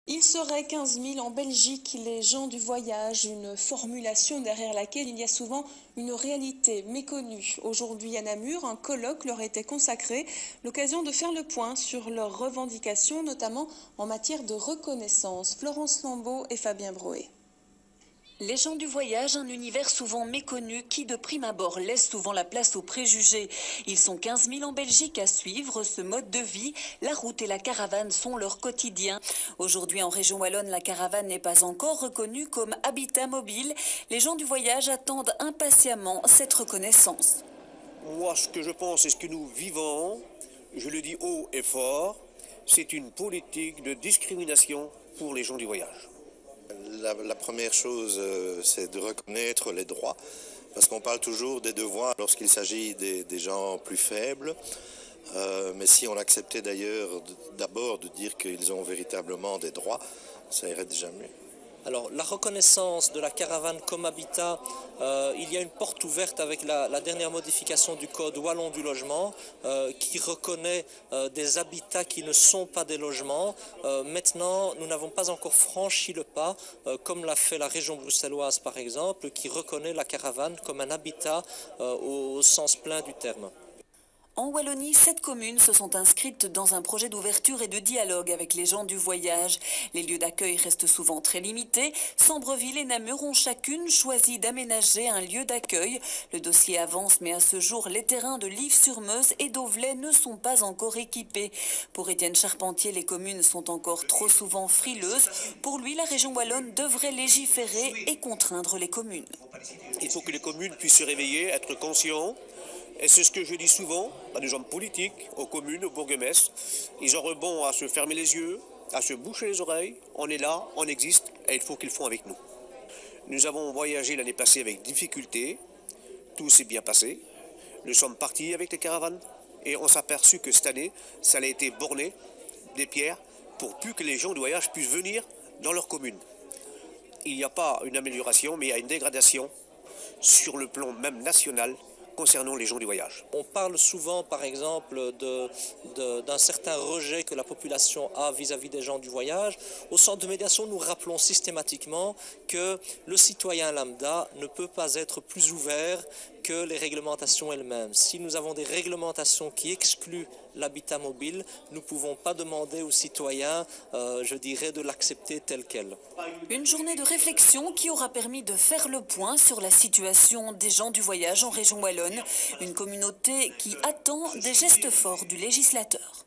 Il serait 15 000 en Belgique, les gens du voyage, une formulation derrière laquelle il y a souvent une réalité méconnue. Aujourd'hui à Namur, un colloque leur était consacré, l'occasion de faire le point sur leurs revendications, notamment en matière de reconnaissance. Florence Lambeau et Fabien Broé. Les gens du voyage, un univers souvent méconnu qui de prime abord laisse souvent la place aux préjugés. Ils sont 15 000 en Belgique à suivre ce mode de vie. La route et la caravane sont leur quotidien. Aujourd'hui en région wallonne, la caravane n'est pas encore reconnue comme habitat mobile. Les gens du voyage attendent impatiemment cette reconnaissance. Moi, ce que je pense et ce que nous vivons, je le dis haut et fort, c'est une politique de discrimination pour les gens du voyage. La première chose, c'est de reconnaître les droits, parce qu'on parle toujours des devoirs lorsqu'il s'agit des gens plus faibles. Mais si on acceptait d'ailleurs d'abord de dire qu'ils ont véritablement des droits, ça irait déjà mieux. Alors la reconnaissance de la caravane comme habitat, il y a une porte ouverte avec la dernière modification du code wallon du logement qui reconnaît des habitats qui ne sont pas des logements. Maintenant, nous n'avons pas encore franchi le pas, comme l'a fait la région bruxelloise par exemple, qui reconnaît la caravane comme un habitat au sens plein du terme. En Wallonie, 7 communes se sont inscrites dans un projet d'ouverture et de dialogue avec les gens du voyage. Les lieux d'accueil restent souvent très limités. Sambreville et Namur ont chacune choisi d'aménager un lieu d'accueil. Le dossier avance, mais à ce jour, les terrains de Lives-sur-Meuse et d'Auvelais ne sont pas encore équipés. Pour Étienne Charpentier, les communes sont encore trop souvent frileuses. Pour lui, la région wallonne devrait légiférer et contraindre les communes. Il faut que les communes puissent se réveiller, être conscients. Et c'est ce que je dis souvent à des hommes politiques, aux communes, aux bourgmestres. Ils auront bon à se fermer les yeux, à se boucher les oreilles. On est là, on existe et il faut qu'ils le font avec nous. Nous avons voyagé l'année passée avec difficulté. Tout s'est bien passé. Nous sommes partis avec les caravanes et on s'est aperçu que cette année, ça a été borné des pierres pour plus que les gens du voyage puissent venir dans leur commune. Il n'y a pas une amélioration, mais il y a une dégradation sur le plan même national concernant les gens du voyage. On parle souvent, par exemple, d'un certain rejet que la population a vis-à-vis des gens du voyage. Au centre de médiation, nous rappelons systématiquement que le citoyen lambda ne peut pas être plus ouvert que les réglementations elles-mêmes. Si nous avons des réglementations qui excluent l'habitat mobile, nous ne pouvons pas demander aux citoyens, je dirais, de l'accepter tel quel. Une journée de réflexion qui aura permis de faire le point sur la situation des gens du voyage en région wallonne, une communauté qui attend des gestes forts du législateur.